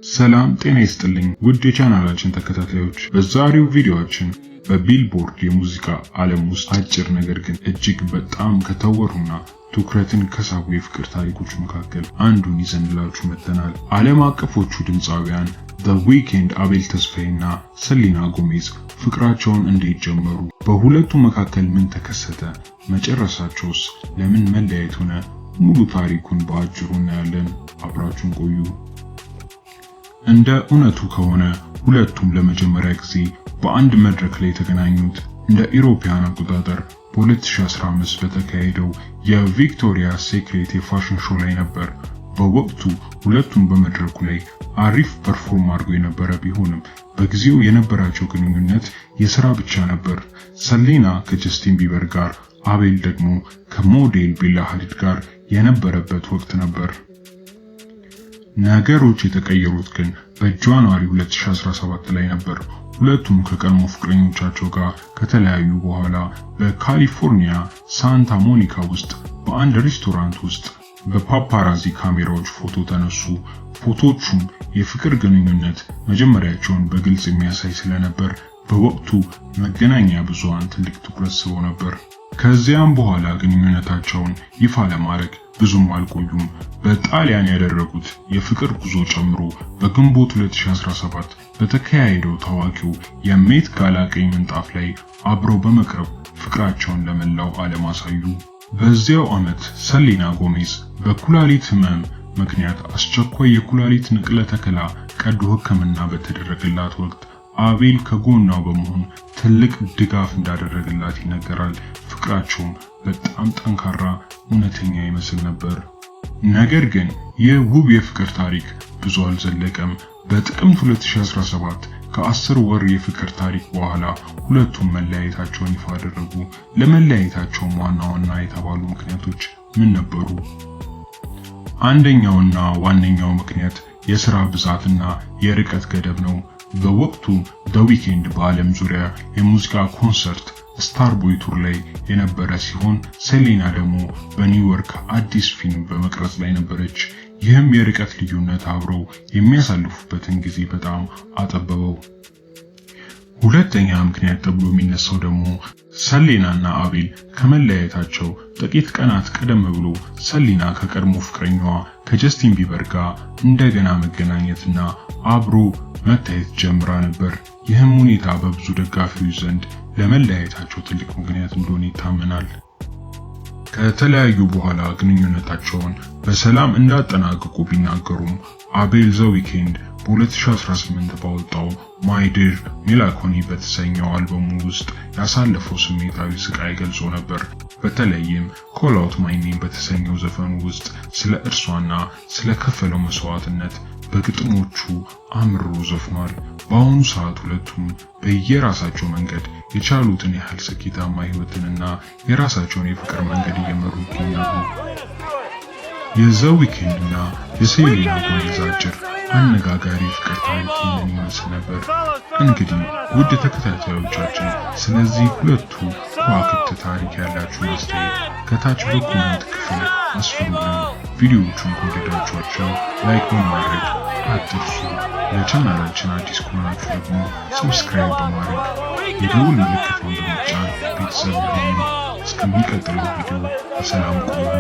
ሰላም ጤና ይስጥልኝ ውድ የቻናላችን ተከታታዮች፣ በዛሬው ቪዲዮአችን በቢልቦርድ የሙዚቃ ዓለም ውስጥ አጭር ነገር ግን እጅግ በጣም ከተወሩና ትኩረትን ከሳቡ የፍቅር ታሪኮች መካከል አንዱን ይዘንላችሁ መጥተናል። ዓለም አቀፎቹ ድምፃውያን The Weeknd አቤል ተስፋዬና ሰሊና ጎሜዝ ፍቅራቸውን እንዴት ጀመሩ? በሁለቱ መካከል ምን ተከሰተ? መጨረሻቸውስ ለምን መለያየት ሆነ? ሙሉ ታሪኩን በአጭሩ እናያለን። አብራችሁን ቆዩ። እንደ እውነቱ ከሆነ ሁለቱም ለመጀመሪያ ጊዜ በአንድ መድረክ ላይ የተገናኙት እንደ ኢሮፒያን አቆጣጠር በ2015 በተካሄደው የቪክቶሪያ ሴክሬት የፋሽን ሾው ላይ ነበር። በወቅቱ ሁለቱም በመድረኩ ላይ አሪፍ ፐርፎርም አድርገው የነበረ ቢሆንም በጊዜው የነበራቸው ግንኙነት የሥራ ብቻ ነበር። ሰሊና ከጀስቲን ቢበር ጋር፣ አቤል ደግሞ ከሞዴል ቤላ ሀዲድ ጋር የነበረበት ወቅት ነበር። ነገሮች የተቀየሩት ግን በጃንዋሪ 2017 ላይ ነበር። ሁለቱም ከቀድሞ ፍቅረኞቻቸው ጋር ከተለያዩ በኋላ በካሊፎርኒያ ሳንታ ሞኒካ ውስጥ በአንድ ሬስቶራንት ውስጥ በፓፓራዚ ካሜራዎች ፎቶ ተነሱ። ፎቶቹም የፍቅር ግንኙነት መጀመሪያቸውን በግልጽ የሚያሳይ ስለነበር በወቅቱ መገናኛ ብዙሃን ትልቅ ትኩረት ስቦ ነበር። ከዚያም በኋላ ግንኙነታቸውን ይፋ ለማድረግ ብዙም አልቆዩም። በጣሊያን ያደረጉት የፍቅር ጉዞ ጨምሮ በግንቦት 2017 በተካሄደው ታዋቂው የሜት ጋላ ቀይ ምንጣፍ ላይ አብረው በመቅረብ ፍቅራቸውን ለመላው ዓለም አሳዩ። በዚያው ዓመት ሰሊና ጎሜዝ በኩላሊት ህመም ምክንያት አስቸኳይ የኩላሊት ንቅለ ተከላ ቀዶ ሕክምና በተደረገላት ወቅት አቤል ከጎኗ በመሆን ትልቅ ድጋፍ እንዳደረገላት ይነገራል። ፍቅራቸውም በጣም ጠንካራ፣ እውነተኛ ይመስል ነበር። ነገር ግን ይህ ውብ የፍቅር ታሪክ ብዙ አልዘለቀም። በጥቅምት 2017 ከ10 ወር የፍቅር ታሪክ በኋላ ሁለቱም መለያየታቸውን ይፋ አደረጉ። ለመለያየታቸውም ዋና ዋና የተባሉ ምክንያቶች ምን ነበሩ? አንደኛውና ዋነኛው ምክንያት የሥራ ብዛትና የርቀት ገደብ ነው። በወቅቱ The Weeknd በዓለም ዙሪያ የሙዚቃ ኮንሰርት ስታርቦይ ቱር ላይ የነበረ ሲሆን ሰሊና ደግሞ በኒውዮርክ አዲስ ፊልም በመቅረጽ ላይ ነበረች። ይህም የርቀት ልዩነት አብረው የሚያሳልፉበትን ጊዜ በጣም አጠበበው። ሁለተኛ ምክንያት ተብሎ የሚነሳው ደግሞ ሰሊናና አቤል ከመለያየታቸው ጥቂት ቀናት ቀደም ብሎ ሰሊና ከቀድሞ ፍቅረኛዋ ከጀስቲን ቢበር ጋር እንደገና መገናኘትና አብሮ መታየት ጀምራ ነበር። ይህም ሁኔታ በብዙ ደጋፊዎች ዘንድ ለመለያየታቸው ትልቅ ምክንያት እንደሆነ ይታመናል። ከተለያዩ በኋላ ግንኙነታቸውን በሰላም እንዳጠናቀቁ ቢናገሩም አቤል The Weeknd በ2018 ባወጣው My Dear Melancholy በተሰኘው አልበሙ ውስጥ ያሳለፈው ስሜታዊ ስቃይ ገልጾ ነበር። በተለይም Call Out My Name በተሰኘው ዘፈኑ ውስጥ ስለ እርሷና ስለ ከፈለው መስዋዕትነት በግጥሞቹ አምርሮ ዘፍኗል። በአሁኑ ሰዓት ሁለቱም በየራሳቸው መንገድ የቻሉትን ያህል ስኬታማ ህይወትንና የራሳቸውን የፍቅር መንገድ እየመሩ ይገኛሉ። የዘ ዊክንድና የሰሊና ጎሜዝ አጭር አነጋጋሪ ፍቅር ታሪክ ይህንን ይመስል ነበር። እንግዲህ ውድ ተከታታዮቻችን ስለዚህ ሁለቱ ከዋክብት ታሪክ ያላችሁን አስተያየት ከታች በኮሜንት ክፍል አስፍሩልን። ቪዲዮዎቹን ከወደዳችኋቸው ላይክ በማድረግ አትርሱ። ለቻናላችን አዲስ ከሆናችሁ ደግሞ ሰብስክራይብ በማድረግ የደወል ምልክቱን በመጫን ቤተሰብ ይሁኑ። እስከሚቀጥለው ቪዲዮ በሰላም ቆዩ።